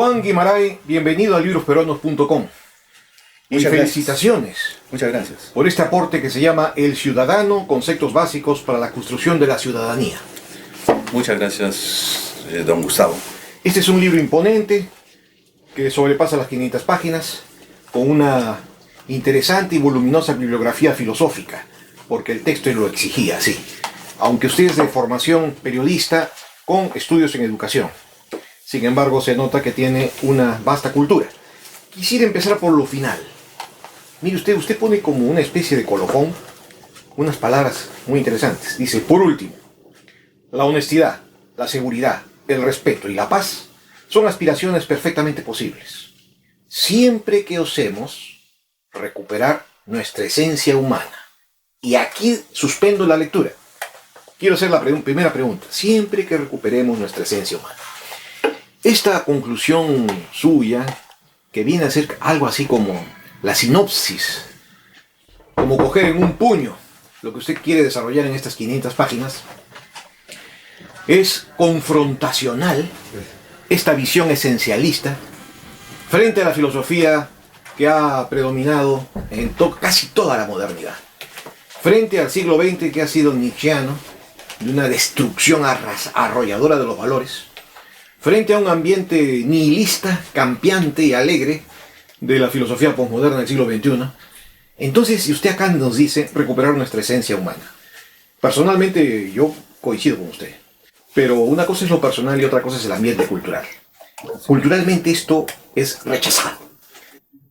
Joan Guimarães, bienvenido a librosperuanos.com. Y felicitaciones. Muchas gracias. Por este aporte que se llama El Ciudadano, conceptos básicos para la construcción de la ciudadanía. Muchas gracias, don Gustavo. Este es un libro imponente que sobrepasa las 500 páginas con una interesante y voluminosa bibliografía filosófica, porque el texto lo exigía así, aunque usted es de formación periodista con estudios en educación. Sin embargo, se nota que tiene una vasta cultura. Quisiera empezar por lo final. Mire usted pone como una especie de colofón unas palabras muy interesantes. Dice, por último, la honestidad, la seguridad, el respeto y la paz son aspiraciones perfectamente posibles, siempre que osemos recuperar nuestra esencia humana. Y aquí suspendo la lectura. Quiero hacer la primera pregunta. Siempre que recuperemos nuestra esencia humana. Esta conclusión suya, que viene a ser algo así como la sinopsis, como coger en un puño lo que usted quiere desarrollar en estas 500 páginas, es confrontacional, esta visión esencialista, frente a la filosofía que ha predominado en casi toda la modernidad, frente al siglo XX que ha sido nietzscheano, de una destrucción arrolladora de los valores, frente a un ambiente nihilista, campeante y alegre de la filosofía posmoderna del siglo XXI. Entonces, si usted acá nos dice recuperar nuestra esencia humana, personalmente yo coincido con usted, pero una cosa es lo personal y otra cosa es el ambiente cultural. Culturalmente esto es rechazado.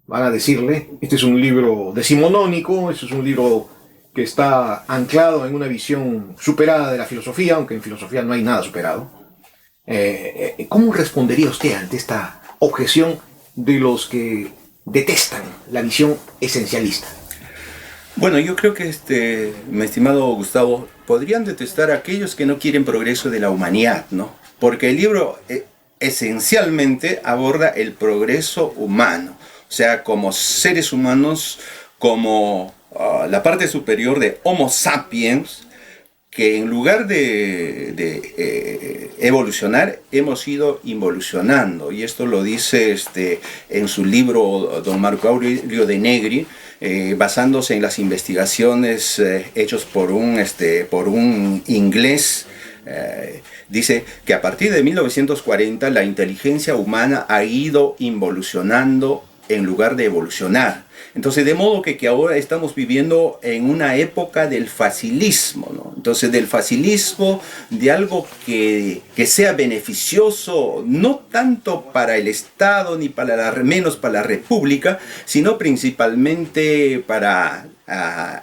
Van a decirle, este es un libro decimonónico, este es un libro que está anclado en una visión superada de la filosofía, aunque en filosofía no hay nada superado. ¿Cómo respondería usted ante esta objeción de los que detestan la visión esencialista? Bueno, yo creo que, mi estimado Gustavo, podrían detestar a aquellos que no quieren progreso de la humanidad, ¿no? Porque el libro esencialmente aborda el progreso humano, o sea, como seres humanos, como la parte superior de Homo sapiens, que en lugar de evolucionar, hemos ido involucionando. Y esto lo dice en su libro don Marco Aurelio de Negri, basándose en las investigaciones hechas por un inglés. Dice que a partir de 1940 la inteligencia humana ha ido involucionando en lugar de evolucionar. Entonces, de modo que ahora estamos viviendo en una época del facilismo, ¿no? Entonces, del facilismo, de algo que sea beneficioso, no tanto para el Estado, ni menos para la República, sino principalmente para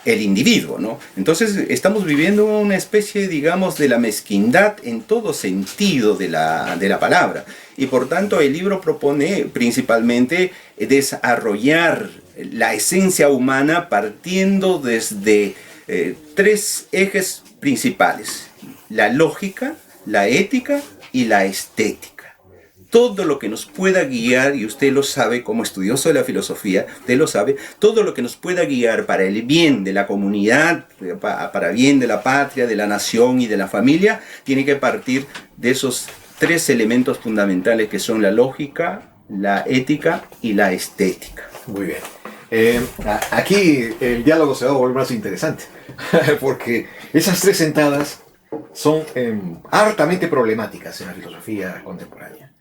el individuo, ¿no? Entonces, estamos viviendo una especie, digamos, de la mezquindad en todo sentido de la palabra. Y por tanto, el libro propone principalmente desarrollar la esencia humana partiendo desde tres ejes principales: la lógica, la ética y la estética. Todo lo que nos pueda guiar, y usted lo sabe como estudioso de la filosofía, usted lo sabe, todo lo que nos pueda guiar para el bien de la comunidad, para el bien de la patria, de la nación y de la familia, tiene que partir de esos tres elementos fundamentales que son la lógica, la ética y la estética. Muy bien. Aquí el diálogo se va a volver más interesante, porque esas tres sentadas son hartamente problemáticas en la filosofía contemporánea.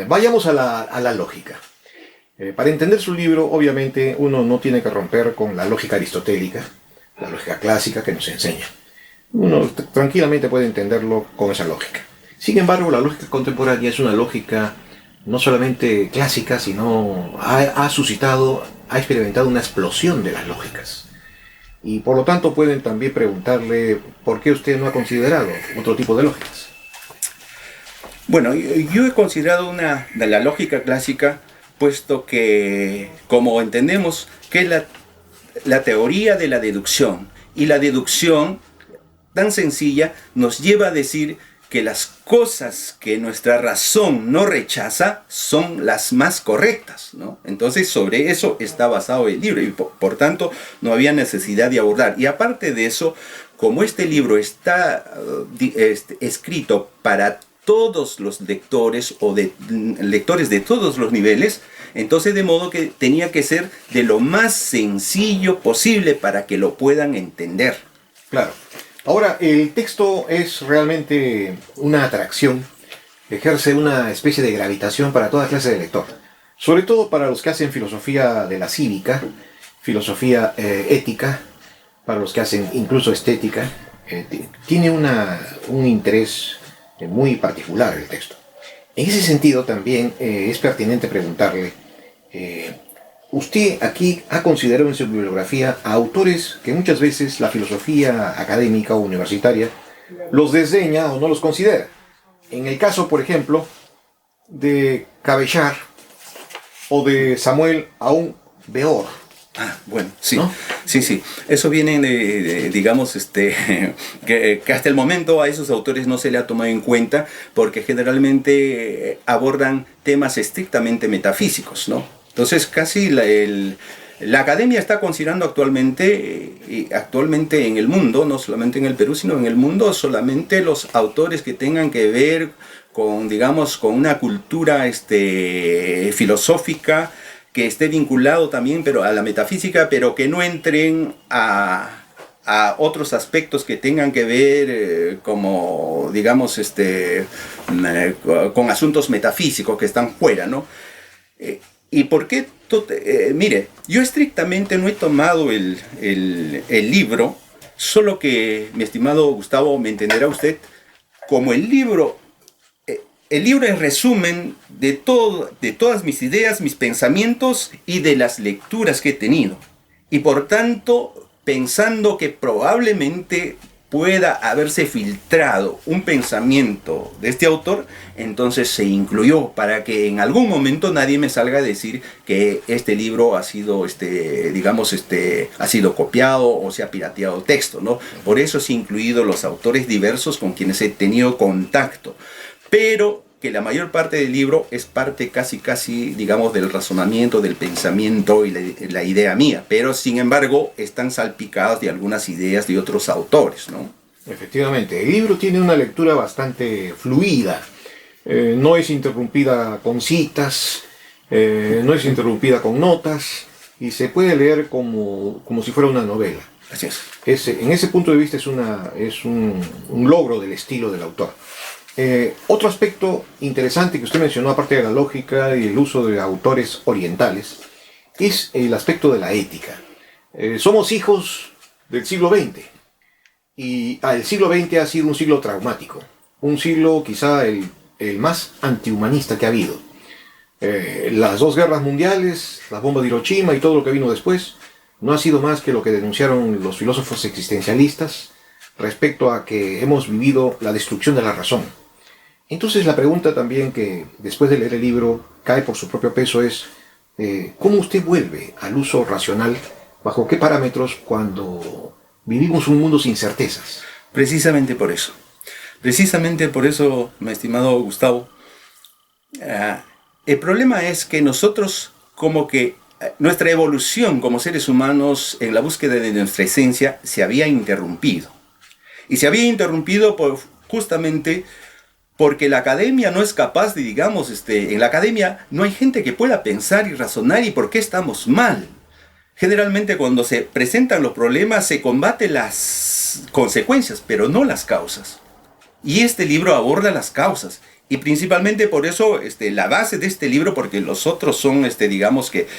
Vayamos a la lógica. Para entender su libro, obviamente, uno no tiene que romper con la lógica aristotélica, la lógica clásica que nos enseña. Uno tranquilamente puede entenderlo con esa lógica. Sin embargo, la lógica contemporánea es una lógica no solamente clásica, sino ha experimentado una explosión de las lógicas. Y por lo tanto pueden también preguntarle por qué usted no ha considerado otro tipo de lógicas. Bueno, yo he considerado de la lógica clásica, puesto que, como entendemos, que es la teoría de la deducción. Y la deducción, tan sencilla, nos lleva a decir que las cosas que nuestra razón no rechaza son las más correctas, ¿no? Entonces, sobre eso está basado el libro y por tanto no había necesidad de abordar. Y aparte de eso, como este libro está escrito para todos los lectores o de lectores de todos los niveles, entonces de modo que tenía que ser de lo más sencillo posible para que lo puedan entender. Claro. Ahora, el texto es realmente una atracción, ejerce una especie de gravitación para toda clase de lector, sobre todo para los que hacen filosofía de la cívica, filosofía ética, para los que hacen incluso estética. Tiene un interés muy particular el texto. En ese sentido también es pertinente preguntarle, usted aquí ha considerado en su bibliografía a autores que muchas veces la filosofía académica o universitaria los desdeña o no los considera. En el caso, por ejemplo, de Cabellar o de Samuel Aun Weor. Bueno, sí, ¿no? sí. Eso viene digamos, que hasta el momento a esos autores no se le ha tomado en cuenta porque generalmente abordan temas estrictamente metafísicos, ¿no? Entonces casi la academia está considerando actualmente en el mundo, no solamente en el Perú, sino en el mundo, solamente los autores que tengan que ver con, digamos, con una cultura filosófica, que esté vinculado también pero a la metafísica, pero que no entren a otros aspectos que tengan que ver como, digamos, con asuntos metafísicos que están fuera, ¿no? ¿Y por qué? Mire, yo estrictamente no he tomado el libro, solo que, mi estimado Gustavo, me entenderá usted, como el libro es resumen de todas mis ideas, mis pensamientos y de las lecturas que he tenido. Y por tanto, pensando que probablemente pueda haberse filtrado un pensamiento de este autor, entonces se incluyó para que en algún momento nadie me salga a decir que este libro ha sido, ha sido copiado o se ha pirateado el texto, ¿no? Por eso se han incluido los autores diversos con quienes he tenido contacto. Pero que la mayor parte del libro es parte casi, digamos, del razonamiento, del pensamiento y la idea mía, pero sin embargo están salpicadas de algunas ideas de otros autores, ¿no? Efectivamente, el libro tiene una lectura bastante fluida, no es interrumpida con citas, no es interrumpida con notas, y se puede leer como si fuera una novela. Así es. En ese punto de vista es un logro del estilo del autor. Otro aspecto interesante que usted mencionó, aparte de la lógica y el uso de autores orientales, es el aspecto de la ética. Somos hijos del siglo XX y el siglo XX ha sido un siglo traumático, un siglo quizá el más antihumanista que ha habido. Las dos guerras mundiales, la bomba de Hiroshima y todo lo que vino después, no ha sido más que lo que denunciaron los filósofos existencialistas respecto a que hemos vivido la destrucción de la razón. Entonces la pregunta también que después de leer el libro cae por su propio peso es ¿cómo usted vuelve al uso racional? ¿Bajo qué parámetros cuando vivimos un mundo sin certezas? Precisamente por eso, mi estimado Gustavo, el problema es que nosotros como que nuestra evolución como seres humanos en la búsqueda de nuestra esencia se había interrumpido. Y se había interrumpido justamente porque la academia no es capaz de, digamos, en la academia no hay gente que pueda pensar y razonar y por qué estamos mal. Generalmente cuando se presentan los problemas se combaten las consecuencias, pero no las causas. Y este libro aborda las causas. Y principalmente por eso la base de este libro, porque los otros son, digamos que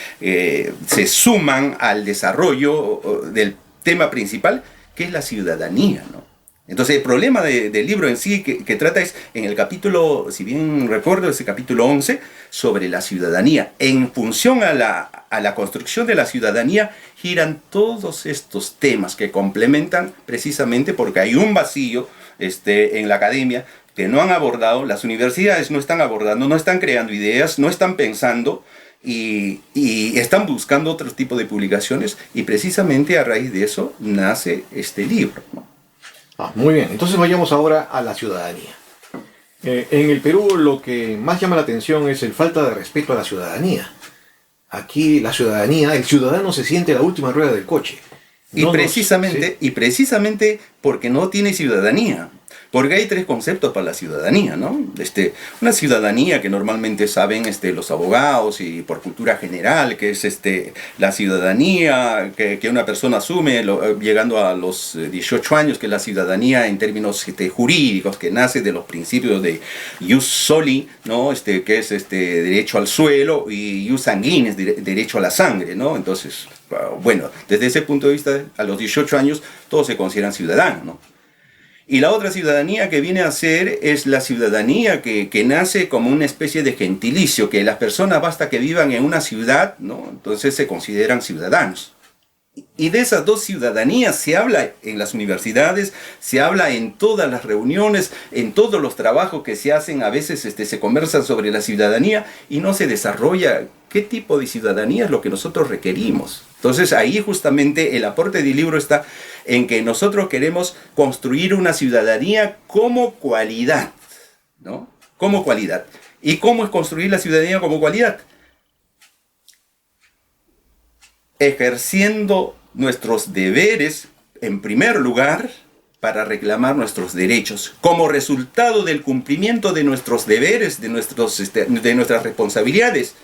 se suman al desarrollo del tema principal, que es la ciudadanía, ¿no? Entonces el problema del libro en sí que trata es en el capítulo, si bien recuerdo, ese capítulo 11, sobre la ciudadanía. En función a la construcción de la ciudadanía giran todos estos temas que complementan precisamente porque hay un vacío en la academia que no han abordado, las universidades no están abordando, no están creando ideas, no están pensando y están buscando otro tipo de publicaciones y precisamente a raíz de eso nace este libro, ¿no? Muy bien, entonces vayamos ahora a la ciudadanía. En el Perú lo que más llama la atención es el falta de respeto a la ciudadanía. Aquí la ciudadanía, el ciudadano se siente la última rueda del coche. Y precisamente porque no tiene ciudadanía. Porque hay tres conceptos para la ciudadanía, ¿no? Una ciudadanía que normalmente saben los abogados y por cultura general, que es la ciudadanía que una persona asume llegando a los 18 años, que es la ciudadanía en términos jurídicos, que nace de los principios de ius soli, ¿no? Que es derecho al suelo, y ius sanguinis, derecho a la sangre, ¿no? Entonces, bueno, desde ese punto de vista, a los 18 años todos se consideran ciudadanos, ¿no? Y la otra ciudadanía que viene a ser es la ciudadanía que nace como una especie de gentilicio, que las personas basta que vivan en una ciudad, ¿no? Entonces se consideran ciudadanos. Y de esas dos ciudadanías se habla en las universidades, se habla en todas las reuniones, en todos los trabajos que se hacen, a veces se conversa sobre la ciudadanía y no se desarrolla qué tipo de ciudadanía es lo que nosotros requerimos. Entonces ahí justamente el aporte del libro está en que nosotros queremos construir una ciudadanía como cualidad, ¿no? Como cualidad. ¿Y cómo es construir la ciudadanía como cualidad? Ejerciendo nuestros deberes, en primer lugar, para reclamar nuestros derechos. Como resultado del cumplimiento de nuestros deberes, de nuestras responsabilidades,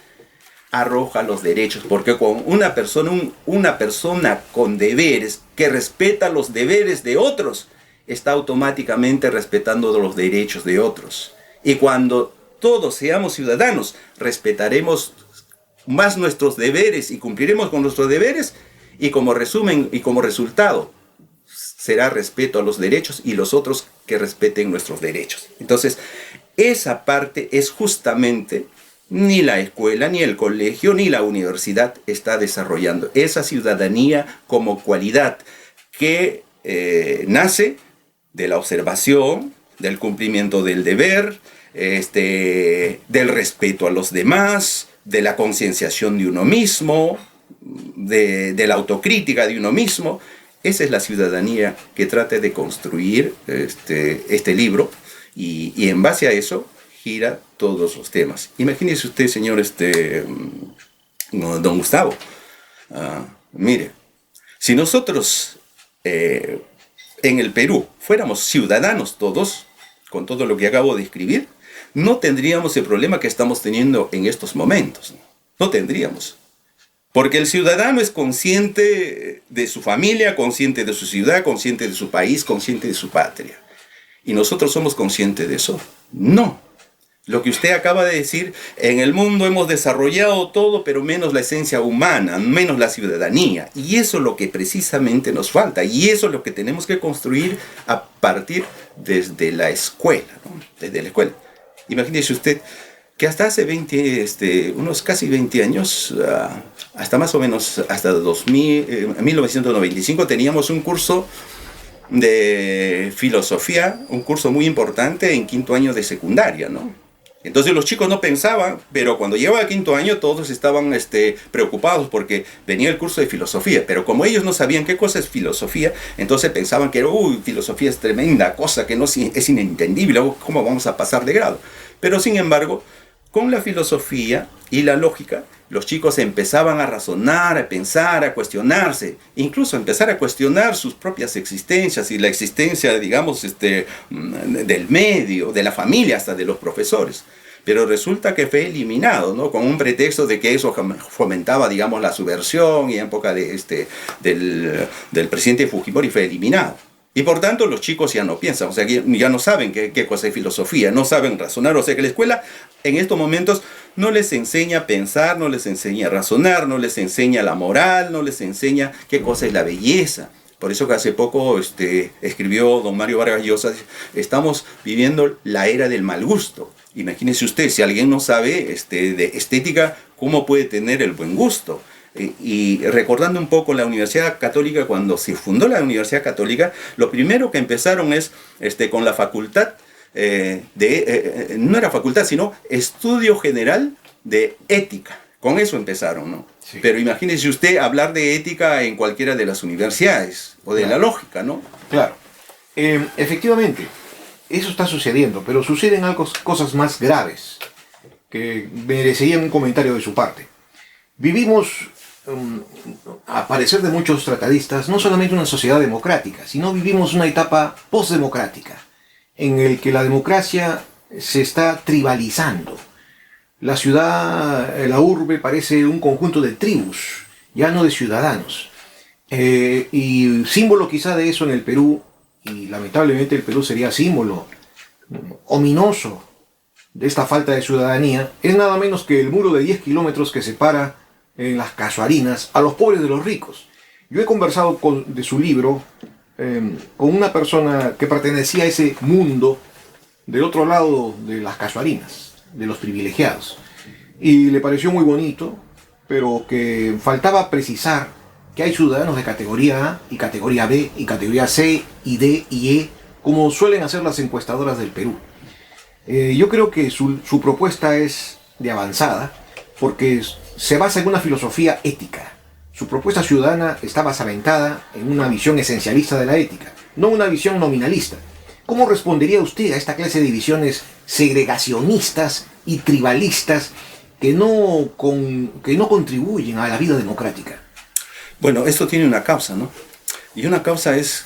arroja los derechos, porque con una persona con deberes, que respeta los deberes de otros, está automáticamente respetando los derechos de otros. Y cuando todos seamos ciudadanos, respetaremos más nuestros deberes y cumpliremos con nuestros deberes, y como resumen y como resultado será respeto a los derechos y los otros que respeten nuestros derechos. Entonces, esa parte es justamente ni la escuela, ni el colegio, ni la universidad está desarrollando. Esa ciudadanía como cualidad que nace de la observación, del cumplimiento del deber, del respeto a los demás, de la concienciación de uno mismo, de la autocrítica de uno mismo. Esa es la ciudadanía que trata de construir este libro, y en base a eso gira todos los temas. Imagínese usted, señor don Gustavo, mire, si nosotros en el Perú fuéramos ciudadanos todos, con todo lo que acabo de escribir, no tendríamos el problema que estamos teniendo en estos momentos. No tendríamos. Porque el ciudadano es consciente de su familia, consciente de su ciudad, consciente de su país, consciente de su patria. ¿Y nosotros somos conscientes de eso? No. Lo que usted acaba de decir, en el mundo hemos desarrollado todo, pero menos la esencia humana, menos la ciudadanía. Y eso es lo que precisamente nos falta. Y eso es lo que tenemos que construir a partir desde la escuela, ¿no? Desde la escuela. Imagínese usted que hasta hace unos casi 20 años, hasta más o menos hasta 1995, teníamos un curso de filosofía, un curso muy importante en quinto año de secundaria, ¿no? Entonces los chicos no pensaban, pero cuando llegaba al quinto año todos estaban preocupados porque venía el curso de filosofía, pero como ellos no sabían qué cosa es filosofía, entonces pensaban que filosofía es tremenda cosa, que no es inentendible, ¿cómo vamos a pasar de grado? Pero sin embargo, con la filosofía y la lógica, los chicos empezaban a razonar, a pensar, a cuestionarse, incluso a empezar a cuestionar sus propias existencias y la existencia, digamos, del medio, de la familia, hasta de los profesores. Pero resulta que fue eliminado, ¿no? Con un pretexto de que eso fomentaba, digamos, la subversión, y en época del presidente Fujimori fue eliminado. Y por tanto los chicos ya no piensan, o sea, ya no saben qué cosa es filosofía, no saben razonar, o sea que la escuela en estos momentos no les enseña a pensar, no les enseña a razonar, no les enseña la moral, no les enseña qué cosa es la belleza. Por eso que hace poco escribió don Mario Vargas Llosa, estamos viviendo la era del mal gusto. Imagínese usted, si alguien no sabe de estética, ¿cómo puede tener el buen gusto? Y recordando un poco la Universidad Católica, cuando se fundó la Universidad Católica, lo primero que empezaron es con la facultad, no era facultad, sino Estudio General de Ética. Con eso empezaron, ¿no? Sí. Pero imagínese usted hablar de ética en cualquiera de las universidades, o de la lógica, ¿no? Claro. Efectivamente, eso está sucediendo, pero suceden cosas más graves que merecerían un comentario de su parte. Vivimos, a parecer de muchos tratadistas, no solamente una sociedad democrática, sino vivimos una etapa postdemocrática, en el que la democracia se está tribalizando. La ciudad, la urbe, parece un conjunto de tribus, ya no de ciudadanos. Y símbolo quizá de eso en el Perú, y lamentablemente el Perú sería símbolo ominoso de esta falta de ciudadanía, es nada menos que el muro de 10 kilómetros que separa en las casuarinas a los pobres de los ricos. Yo he conversado de su libro con una persona que pertenecía a ese mundo del otro lado de las casuarinas, de los privilegiados, y le pareció muy bonito, pero que faltaba precisar que hay ciudadanos de categoría A y categoría B y categoría C y D y E, como suelen hacer las encuestadoras del Perú. Yo creo que su propuesta es de avanzada, porque se basa en una filosofía ética. Su propuesta ciudadana está basaventada en una visión esencialista de la ética, no una visión nominalista. ¿Cómo respondería usted a esta clase de visiones segregacionistas y tribalistas que no contribuyen a la vida democrática? Bueno, esto tiene una causa, ¿no? Y una causa es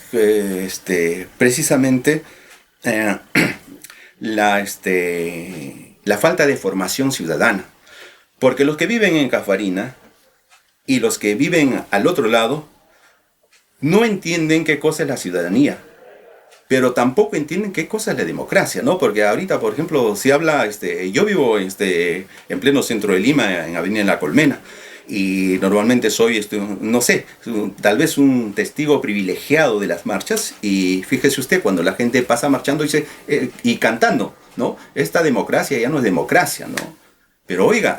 precisamente la falta de formación ciudadana. Porque los que viven en Cafarina y los que viven al otro lado no entienden qué cosa es la ciudadanía, pero tampoco entienden qué cosa es la democracia, ¿no? Porque ahorita, por ejemplo, se habla, yo vivo en pleno centro de Lima, en Avenida La Colmena, y normalmente soy, no sé, tal vez un testigo privilegiado de las marchas, y fíjese usted, cuando la gente pasa marchando y cantando, ¿no? Esta democracia ya no es democracia, ¿no? Pero oiga,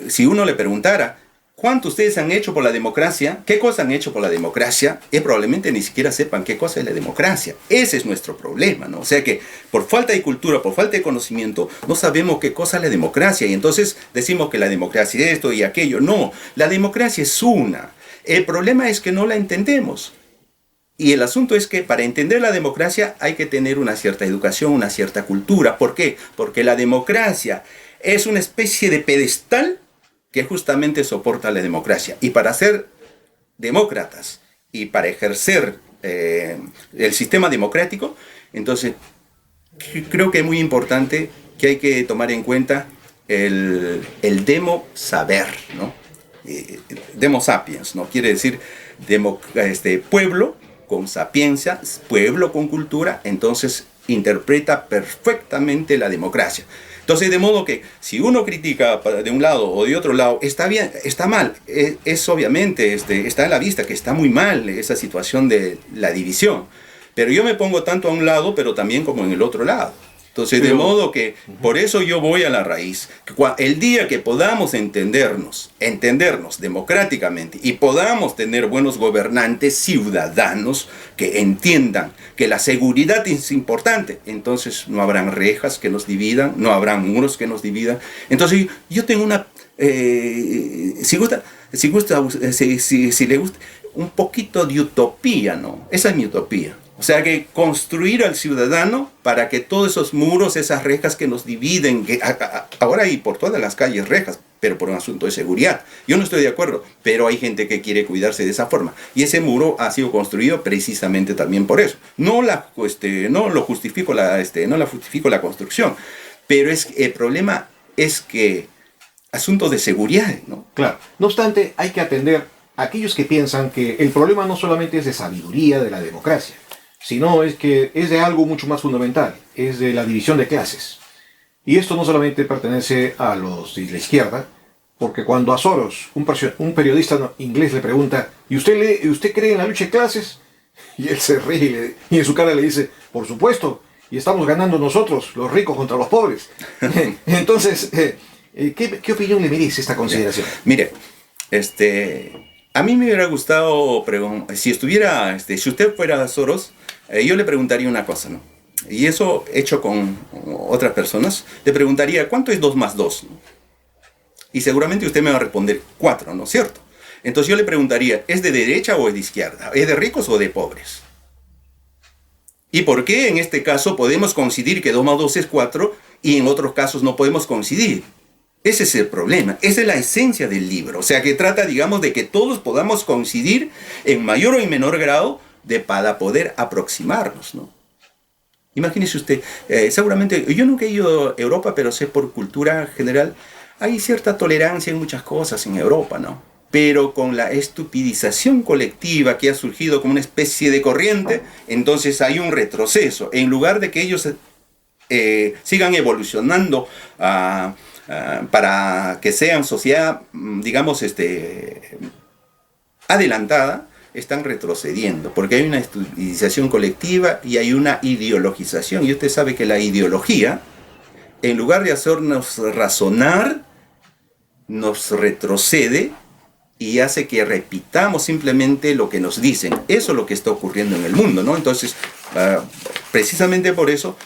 si uno le preguntara, ¿cuánto ustedes han hecho por la democracia? ¿Qué cosa han hecho por la democracia? Probablemente ni siquiera sepan qué cosa es la democracia. Ese es nuestro problema, ¿no? O sea que por falta de cultura, por falta de conocimiento, no sabemos qué cosa es la democracia. Y entonces decimos que la democracia es esto y aquello. No, la democracia es una. El problema es que no la entendemos. Y el asunto es que para entender la democracia hay que tener una cierta educación, una cierta cultura. ¿Por qué? Porque la democracia es una especie de pedestal que justamente soporta la democracia. Y para ser demócratas y para ejercer el sistema democrático, entonces creo que es muy importante que hay que tomar en cuenta el demo saber, ¿no? Demo sapiens, ¿no? Quiere decir pueblo con sapiencia, pueblo con cultura, entonces interpreta perfectamente la democracia. Entonces, de modo que si uno critica de un lado o de otro lado, está bien, está mal. Es obviamente, está a la vista que está muy mal esa situación de la división. Pero yo me pongo tanto a un lado, pero también como en el otro lado. Entonces, de modo que por eso yo voy a la raíz. El día que podamos entendernos democráticamente y podamos tener buenos gobernantes, ciudadanos que entiendan que la seguridad es importante, entonces no habrán rejas que nos dividan, no habrán muros que nos dividan. Entonces yo tengo una, si le gusta, un poquito de utopía, ¿no? Esa es mi utopía. O sea que construir al ciudadano para que todos esos muros, esas rejas que nos dividen, que ahora hay por todas las calles rejas, pero por un asunto de seguridad. Yo no estoy de acuerdo, pero hay gente que quiere cuidarse de esa forma. Y ese muro ha sido construido precisamente también por eso. No lo justifico no la justifico la construcción, pero el problema es que asuntos de seguridad, ¿no? Claro. No obstante, hay que atender a aquellos que piensan que el problema no solamente es de sabiduría de la democracia, sino es que es de algo mucho más fundamental, es de la división de clases. Y esto no solamente pertenece a los de la izquierda, porque cuando a Soros, un periodista inglés, le pregunta, ¿y usted cree en la lucha de clases? Y él se ríe y en su cara le dice, por supuesto, y estamos ganando nosotros, los ricos contra los pobres. Entonces, ¿qué opinión le merece esta consideración? Mire, a mí me hubiera gustado, si usted fuera Soros, yo le preguntaría una cosa, ¿no? Y eso hecho con otras personas, le preguntaría, ¿cuánto es 2 más 2? ¿No? Y seguramente usted me va a responder 4, ¿no es cierto? Entonces yo le preguntaría, ¿es de derecha o es de izquierda? ¿Es de ricos o de pobres? ¿Y por qué en este caso podemos coincidir que 2 más 2 es 4 y en otros casos no podemos coincidir? Ese es el problema, esa es la esencia del libro. O sea que trata, digamos, de que todos podamos coincidir en mayor o en menor grado para poder aproximarnos, ¿no? Imagínese usted, seguramente, yo nunca he ido a Europa, pero sé por cultura general, hay cierta tolerancia en muchas cosas en Europa, ¿no? Pero con la estupidización colectiva que ha surgido como una especie de corriente, entonces hay un retroceso. En lugar de que ellos sigan evolucionando para que sean sociedad, digamos, adelantada, están retrocediendo, porque hay una estudización colectiva y hay una ideologización. Y usted sabe que la ideología, en lugar de hacernos razonar, nos retrocede y hace que repitamos simplemente lo que nos dicen. Eso es lo que está ocurriendo en el mundo, ¿no? Entonces, precisamente por eso,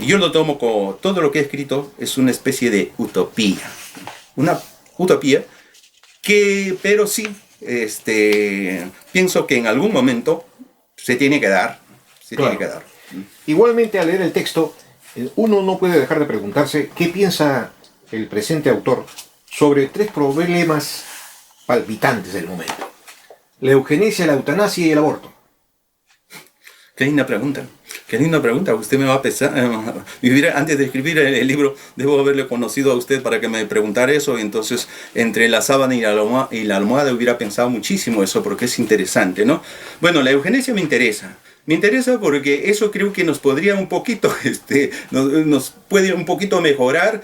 yo lo tomo como todo lo que he escrito es una especie de utopía. Una utopía que, pero sí, pienso que en algún momento se tiene que dar. Claro. Igualmente, al leer el texto, uno no puede dejar de preguntarse qué piensa el presente autor sobre tres problemas palpitantes del momento: la eugenesia, la eutanasia y el aborto. Qué linda pregunta. Qué linda pregunta. Usted me va a pensar. Antes de escribir el libro, debo haberle conocido a usted para que me preguntara eso. Y entonces, entre la sábana y la almohada hubiera pensado muchísimo eso, porque es interesante, ¿no? Bueno, la eugenesia me interesa. Me interesa porque eso creo que nos podría un poquito, nos puede un poquito mejorar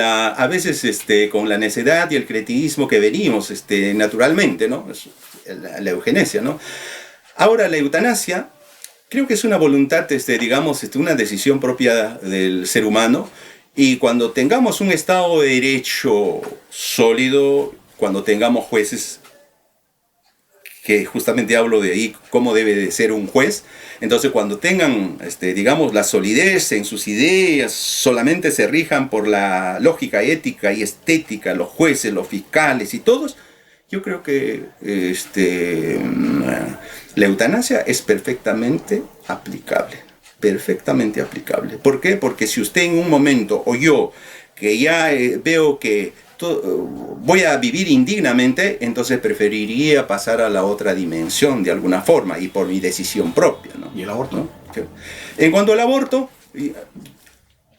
a veces con la necedad y el cretinismo que venimos naturalmente, ¿no? La eugenesia, ¿no? Ahora, la eutanasia, creo que es una voluntad, digamos, una decisión propia del ser humano. Y cuando tengamos un Estado de Derecho sólido, cuando tengamos jueces, que justamente hablo de ahí, cómo debe de ser un juez. Entonces, cuando tengan, digamos, la solidez en sus ideas, solamente se rijan por la lógica ética y estética, los jueces, los fiscales y todos, yo creo que la eutanasia es perfectamente aplicable. Perfectamente aplicable. ¿Por qué? Porque si usted en un momento, o yo, que ya veo que voy a vivir indignamente, entonces preferiría pasar a la otra dimensión de alguna forma y por mi decisión propia, ¿no? ¿Y el aborto? ¿No? En cuanto al aborto,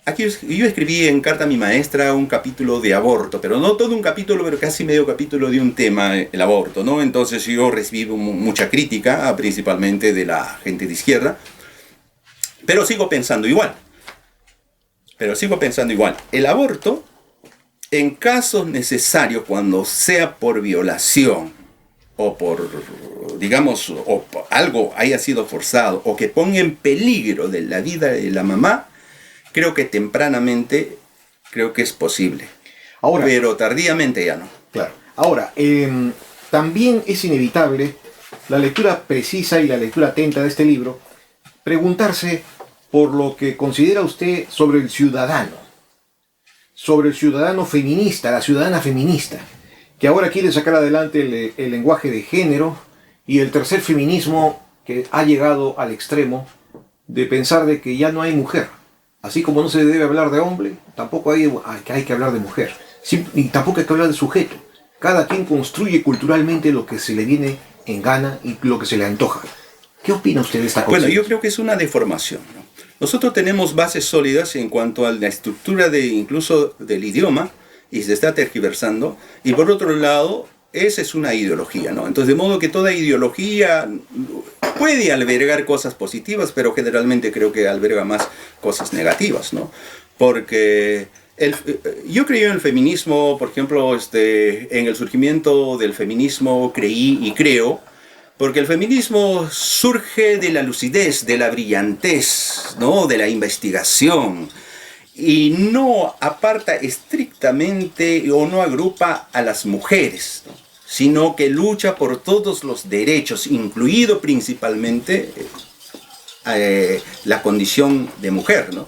aquí yo escribí en carta a mi maestra un capítulo de aborto, pero no todo un capítulo, pero casi medio capítulo de un tema, el aborto, ¿no? Entonces yo recibí mucha crítica, principalmente de la gente de izquierda, pero sigo pensando igual. El aborto, en casos necesarios, cuando sea por violación o por, digamos, o algo haya sido forzado o que ponga en peligro de la vida de la mamá, creo que tempranamente, creo que es posible. Ahora, pero tardíamente ya no. Claro. Ahora, también es inevitable la lectura precisa y la lectura atenta de este libro, preguntarse por lo que considera usted sobre el ciudadano feminista, la ciudadana feminista, que ahora quiere sacar adelante el lenguaje de género y el tercer feminismo que ha llegado al extremo de pensar de que ya no hay mujer. Así como no se debe hablar de hombre, tampoco hay que hablar de mujer. Y tampoco hay que hablar de sujeto. Cada quien construye culturalmente lo que se le viene en gana y lo que se le antoja. ¿Qué opina usted de esta cosa? Bueno, yo creo que es una deformación, ¿no? Nosotros tenemos bases sólidas en cuanto a la estructura incluso del idioma, y se está tergiversando, y por otro lado, esa es una ideología, ¿no? Entonces, de modo que toda ideología puede albergar cosas positivas, pero generalmente creo que alberga más cosas negativas, ¿no? Porque yo creí en el feminismo, por ejemplo, en el surgimiento del feminismo creí y creo, porque el feminismo surge de la lucidez, de la brillantez, ¿no? De la investigación, y no aparta estrictamente o no agrupa a las mujeres, ¿no? Sino que lucha por todos los derechos, incluido principalmente la condición de mujer, ¿no?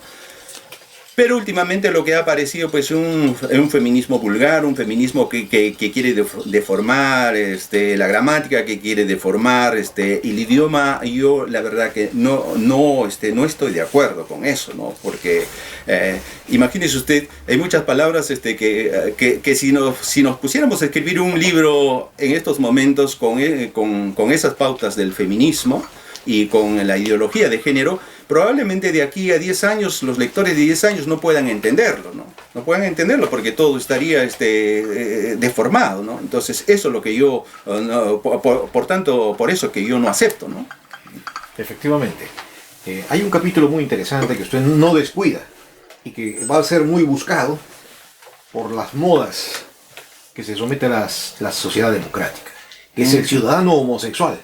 Pero últimamente lo que ha aparecido pues un feminismo vulgar, un feminismo que quiere deformar la gramática, que quiere deformar el idioma. Yo la verdad que no estoy de acuerdo con eso, ¿no? Porque imagínese usted, hay muchas palabras que si nos pusiéramos a escribir un libro en estos momentos con esas pautas del feminismo y con la ideología de género, probablemente de aquí a 10 años, los lectores de 10 años no puedan entenderlo, ¿no? No puedan entenderlo porque todo estaría deformado, ¿no? Entonces, eso es lo que yo, no, por tanto, por eso que yo no acepto, ¿no? Efectivamente. Hay un capítulo muy interesante que usted no descuida y que va a ser muy buscado por las modas que se somete a la sociedad democrática, que es el ciudadano homosexual.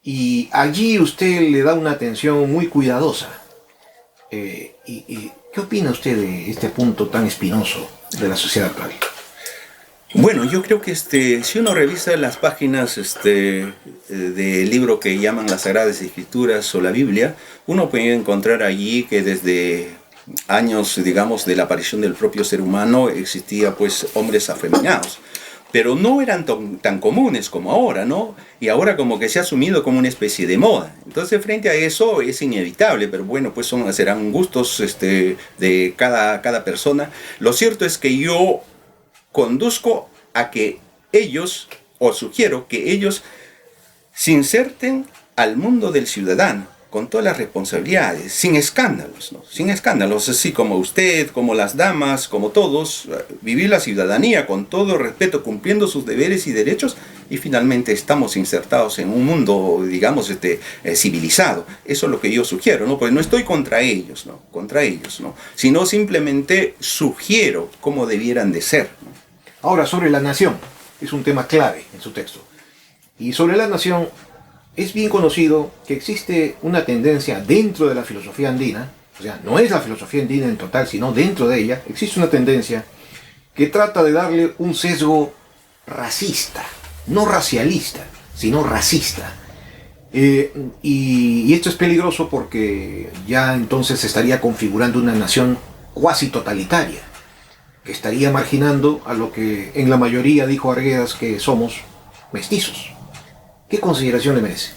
Y allí usted le da una atención muy cuidadosa. ¿Qué opina usted de este punto tan espinoso de la sociedad actual? Bueno, yo creo que si uno revisa las páginas del libro que llaman las Sagradas Escrituras o la Biblia, uno puede encontrar allí que desde años, digamos, de la aparición del propio ser humano existía pues hombres afeminados. Pero no eran tan comunes como ahora, ¿no? Y ahora como que se ha asumido como una especie de moda. Entonces, frente a eso es inevitable, pero bueno, pues serán gustos de cada persona. Lo cierto es que yo conduzco a que ellos, o sugiero que ellos se inserten al mundo del ciudadano, con todas las responsabilidades, sin escándalos, ¿no? Sin escándalos, así como usted, como las damas, como todos, vivir la ciudadanía con todo respeto, cumpliendo sus deberes y derechos, y finalmente estamos insertados en un mundo, digamos, civilizado. Eso es lo que yo sugiero, ¿no? Pues no estoy contra ellos, ¿no? Contra ellos, ¿no? Sino simplemente sugiero cómo debieran de ser, ¿no? Ahora, sobre la nación, es un tema clave en su texto. Y sobre la nación, es bien conocido que existe una tendencia dentro de la filosofía andina, o sea, no es la filosofía andina en total, sino dentro de ella, existe una tendencia que trata de darle un sesgo racista, no racialista, sino racista. Y esto es peligroso porque ya entonces se estaría configurando una nación cuasi totalitaria, que estaría marginando a lo que en la mayoría dijo Arguedas que somos mestizos. ¿Qué consideración le merece?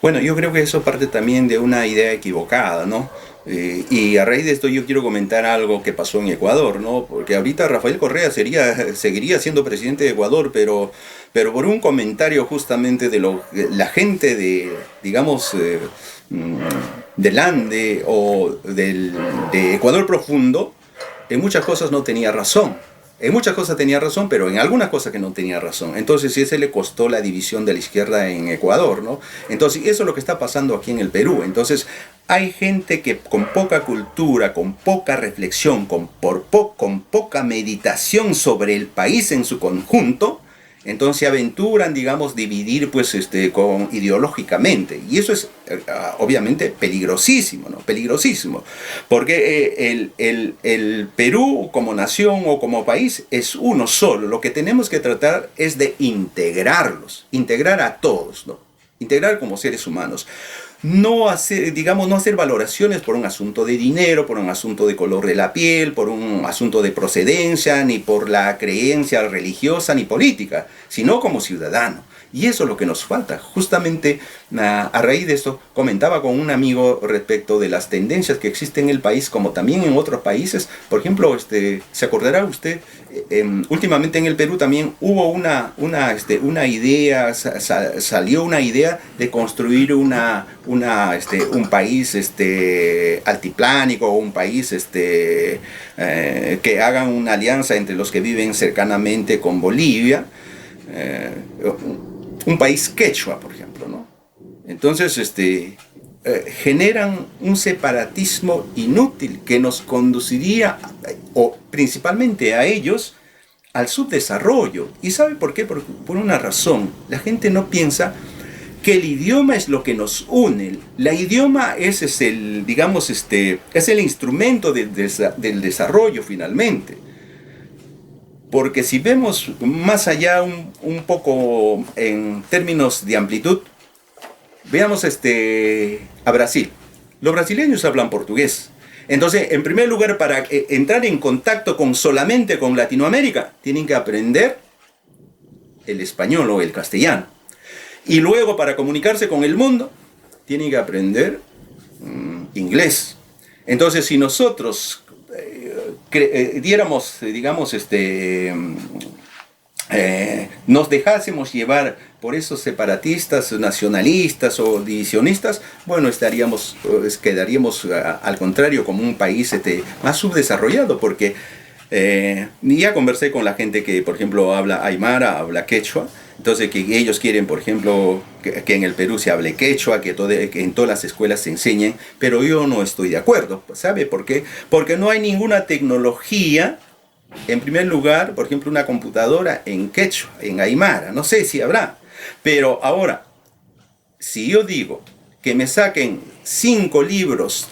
Bueno, yo creo que eso parte también de una idea equivocada, ¿no? Y a raíz de esto yo quiero comentar algo que pasó en Ecuador, ¿no? Porque ahorita Rafael Correa seguiría siendo presidente de Ecuador, pero por un comentario justamente de la gente de, digamos, del Ande o de Ecuador profundo, en muchas cosas no tenía razón. En muchas cosas tenía razón, pero en algunas cosas que no tenía razón. Entonces, ese le costó la división de la izquierda en Ecuador, ¿no? Entonces, eso es lo que está pasando aquí en el Perú. Entonces, hay gente que con poca cultura, con poca reflexión, con poca meditación sobre el país en su conjunto, entonces se aventuran, digamos, dividir pues ideológicamente, y eso es obviamente peligrosísimo, ¿no? Peligrosísimo, porque el Perú como nación o como país es uno solo. Lo que tenemos que tratar es de integrarlos, integrar a todos, ¿no? Integrar como seres humanos. No hacer, digamos, no hacer valoraciones por un asunto de dinero, por un asunto de color de la piel, por un asunto de procedencia, ni por la creencia religiosa ni política, sino como ciudadano. Y eso es lo que nos falta. Justamente a raíz de esto comentaba con un amigo respecto de las tendencias que existen en el país, como también en otros países. Por ejemplo, se acordará usted, últimamente en el Perú también hubo una idea, salió una idea de construir un país altiplánico, o un país que hagan una alianza entre los que viven cercanamente con Bolivia. Un país quechua, por ejemplo, ¿no? Entonces, generan un separatismo inútil que nos conduciría, o principalmente a ellos, al subdesarrollo. ¿Y sabe por qué? Por una razón. La gente no piensa que el idioma es lo que nos une. El idioma es el instrumento del desarrollo finalmente. Porque si vemos más allá un poco en términos de amplitud, veamos a Brasil. Los brasileños hablan portugués. Entonces, en primer lugar, para entrar en contacto solamente con Latinoamérica, tienen que aprender el español o el castellano. Y luego, para comunicarse con el mundo, tienen que aprender inglés. Entonces, si nosotros diéramos, digamos, nos dejásemos llevar por esos separatistas, nacionalistas o divisionistas, bueno, quedaríamos al contrario como un país más subdesarrollado, porque ya conversé con la gente que, por ejemplo, habla aymara, habla quechua. Entonces, que ellos quieren, por ejemplo, que en el Perú se hable quechua, que en todas las escuelas se enseñen, pero yo no estoy de acuerdo. ¿Sabe por qué? Porque no hay ninguna tecnología, en primer lugar, por ejemplo, una computadora en quechua, en aymara, no sé si habrá. Pero ahora, si yo digo que me saquen 5 libros,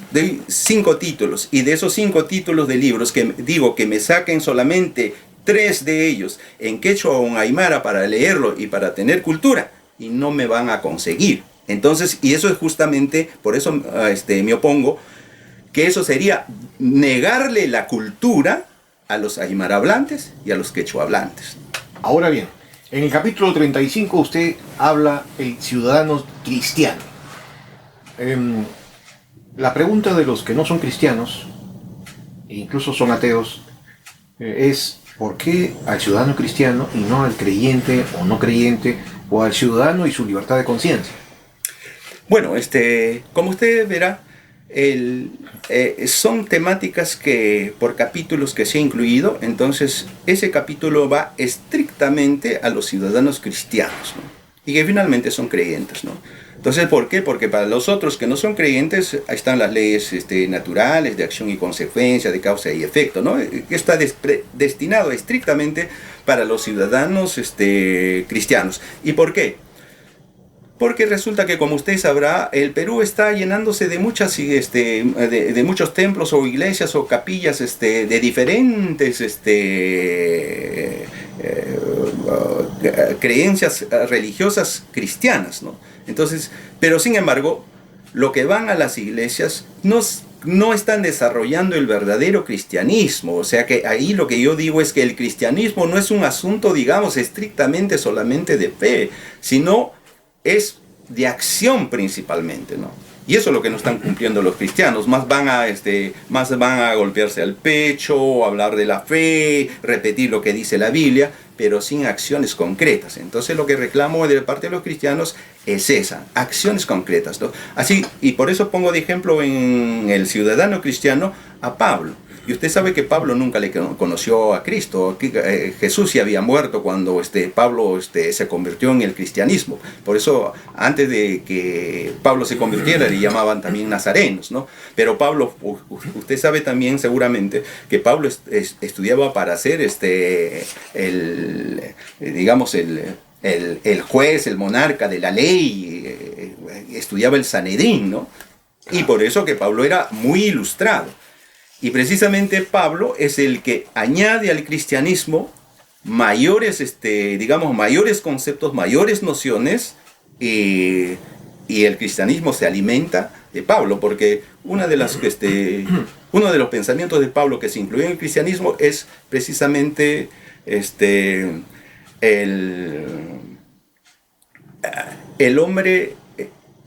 5 títulos, y de esos 5 títulos de libros que digo que me saquen solamente 3 de ellos en quechua o en aymara para leerlo y para tener cultura, y no me van a conseguir. Entonces, y eso es justamente, por eso me opongo, que eso sería negarle la cultura a los aymara hablantes y a los quechua hablantes. Ahora bien, en el capítulo 35 usted habla el ciudadano cristiano. La pregunta de los que no son cristianos, e incluso son ateos, es ¿por qué al ciudadano cristiano y no al creyente o no creyente, o al ciudadano y su libertad de conciencia? Bueno, como usted verá, son temáticas que por capítulos que se ha incluido, entonces ese capítulo va estrictamente a los ciudadanos cristianos, ¿no? Y que finalmente son creyentes, ¿no? Entonces, ¿por qué? Porque para los otros que no son creyentes, ahí están las leyes naturales de acción y consecuencia, de causa y efecto, ¿no? Está destinado estrictamente para los ciudadanos cristianos. ¿Y por qué? Porque resulta que, como usted sabrá, el Perú está llenándose de de muchos templos o iglesias o capillas de diferentes creencias religiosas cristianas, ¿no? Entonces, pero sin embargo, lo que van a las iglesias no están desarrollando el verdadero cristianismo. O sea que ahí lo que yo digo es que el cristianismo no es un asunto, digamos, estrictamente solamente de fe, sino es de acción principalmente, ¿no? Y eso es lo que no están cumpliendo los cristianos. Más van a golpearse al pecho, hablar de la fe, repetir lo que dice la Biblia, pero sin acciones concretas. Entonces lo que reclamo de parte de los cristianos es esa, acciones concretas, ¿no? Así, y por eso pongo de ejemplo en el ciudadano cristiano a Pablo. Y usted sabe que Pablo nunca le conoció a Cristo. Jesús ya había muerto cuando Pablo se convirtió en el cristianismo. Por eso, antes de que Pablo se convirtiera, le llamaban también nazarenos, ¿no? Pero Pablo, usted sabe también seguramente que Pablo estudiaba para ser el juez, el monarca de la ley, estudiaba el Sanedrín, ¿no? Y por eso que Pablo era muy ilustrado. Y precisamente Pablo es el que añade al cristianismo mayores conceptos, mayores nociones, y el cristianismo se alimenta de Pablo, porque uno de los pensamientos de Pablo que se incluyó en el cristianismo es precisamente el hombre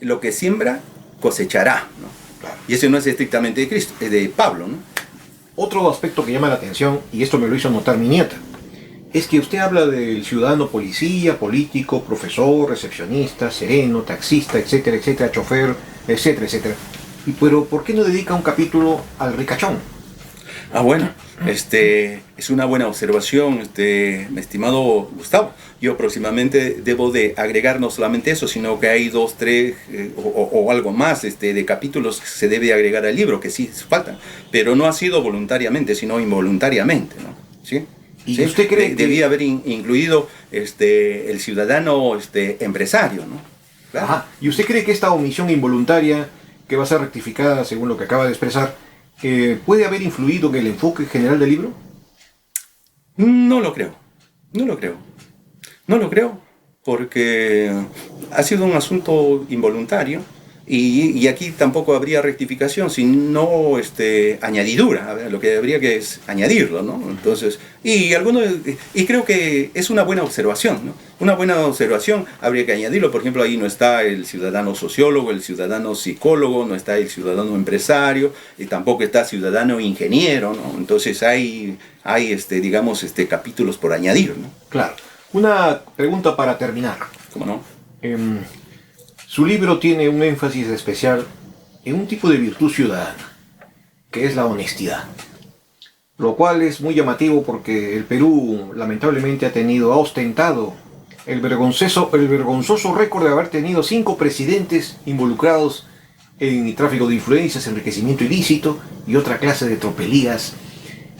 lo que siembra cosechará, ¿no? Y eso no es estrictamente de Cristo, es de Pablo, ¿no? Otro aspecto que llama la atención, y esto me lo hizo notar mi nieta, es que usted habla del ciudadano policía, político, profesor, recepcionista, sereno, taxista, etcétera, etcétera, chofer, etcétera, etcétera. Pero ¿por qué no dedica un capítulo al ricachón? Ah, bueno, es una buena observación, mi estimado Gustavo. Yo próximamente debo de agregar no solamente eso, sino que hay 2, 3 o algo más de capítulos que se debe agregar al libro, que sí faltan, pero no ha sido voluntariamente, sino involuntariamente, ¿no? ¿Sí? ¿Y ¿Sí? usted cree que debía haber incluido el ciudadano empresario, ¿no? Claro. Ajá. ¿Y usted cree que esta omisión involuntaria, que va a ser rectificada según lo que acaba de expresar, puede haber influido en el enfoque general del libro? No lo creo, porque ha sido un asunto involuntario, y aquí tampoco habría rectificación, sino añadidura. A ver, lo que habría que es añadirlo, ¿no? Entonces, y creo que es una buena observación, ¿no? Una buena observación, habría que añadirlo. Por ejemplo, ahí no está el ciudadano sociólogo, el ciudadano psicólogo, no está el ciudadano empresario, y tampoco está ciudadano ingeniero, ¿no? Entonces hay capítulos por añadir, ¿no? Claro. Una pregunta para terminar. ¿Cómo no? Su libro tiene un énfasis especial en un tipo de virtud ciudadana, que es la honestidad. Lo cual es muy llamativo porque el Perú lamentablemente ha ostentado el vergonzoso récord de haber tenido 5 presidentes involucrados en tráfico de influencias, enriquecimiento ilícito y otra clase de tropelías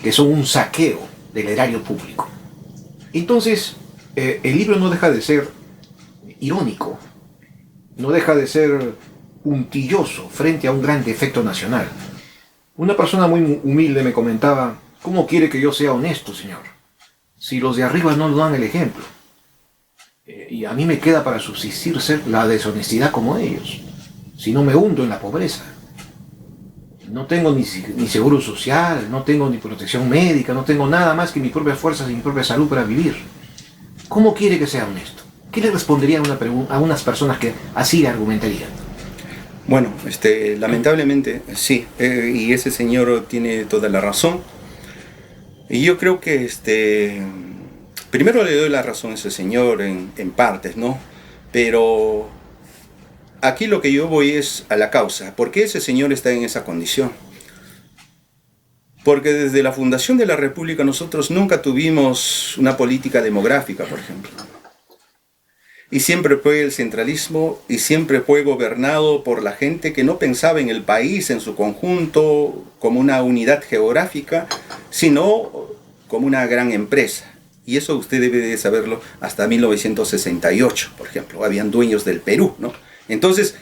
que son un saqueo del erario público. Entonces, el libro no deja de ser irónico, no deja de ser puntilloso frente a un gran defecto nacional. Una persona muy humilde me comentaba: ¿cómo quiere que yo sea honesto, señor? Si los de arriba no nos dan el ejemplo. Y a mí me queda para subsistir ser la deshonestidad como ellos. Si no me hundo en la pobreza. No tengo ni seguro social, no tengo ni protección médica, no tengo nada más que mis propias fuerzas y mi propia salud para vivir. ¿Cómo quiere que sea honesto? ¿Qué le respondería a unas personas que así le argumentarían? Bueno, lamentablemente sí, y ese señor tiene toda la razón. Y yo creo que primero le doy la razón a ese señor en partes, ¿no? Pero aquí lo que yo voy es a la causa. ¿Por qué ese señor está en esa condición? Porque desde la fundación de la República nosotros nunca tuvimos una política demográfica, por ejemplo. Y siempre fue el centralismo y siempre fue gobernado por la gente que no pensaba en el país en su conjunto como una unidad geográfica, sino como una gran empresa. Y eso usted debe de saberlo hasta 1968, por ejemplo. Habían dueños del Perú, ¿no? Entonces,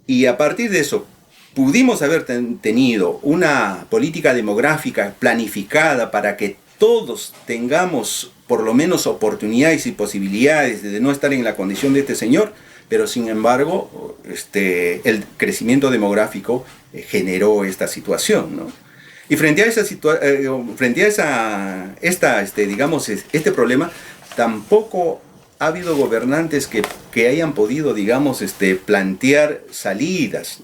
y a partir de eso, pudimos haber tenido una política demográfica planificada para que todos tengamos por lo menos oportunidades y posibilidades de no estar en la condición de este señor, pero sin embargo el crecimiento demográfico generó esta situación, ¿no? Y frente a este problema, tampoco ha habido gobernantes que hayan podido, digamos, plantear salidas,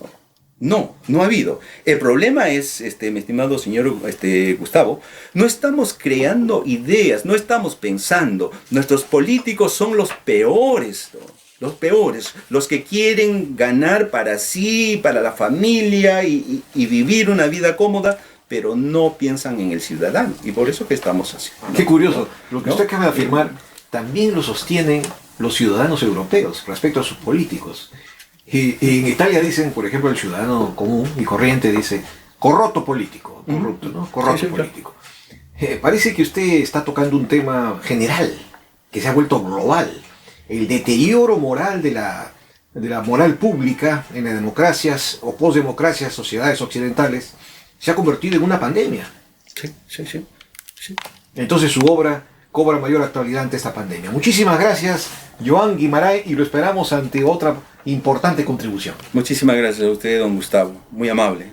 ¿no? No ha habido. El problema es, mi estimado señor Gustavo, no estamos creando ideas, no estamos pensando. Nuestros políticos son los peores, ¿no? Los peores, los que quieren ganar para sí, para la familia y vivir una vida cómoda, pero no piensan en el ciudadano. Y por eso que estamos así, ¿no? Qué curioso. Lo que usted acaba de afirmar también lo sostienen los ciudadanos europeos respecto a sus políticos. Y en Italia dicen, por ejemplo, el ciudadano común y corriente dice corrotto político, corrupto, ¿no? Corrotto político. Parece que usted está tocando un tema general, que se ha vuelto global. El deterioro moral de la moral pública en las democracias o postdemocracias, sociedades occidentales, se ha convertido en una pandemia. Sí. Entonces su obra cobra mayor actualidad ante esta pandemia. Muchísimas gracias, Joan Guimarães, y lo esperamos ante otra importante contribución. Muchísimas gracias a usted, don Gustavo. Muy amable.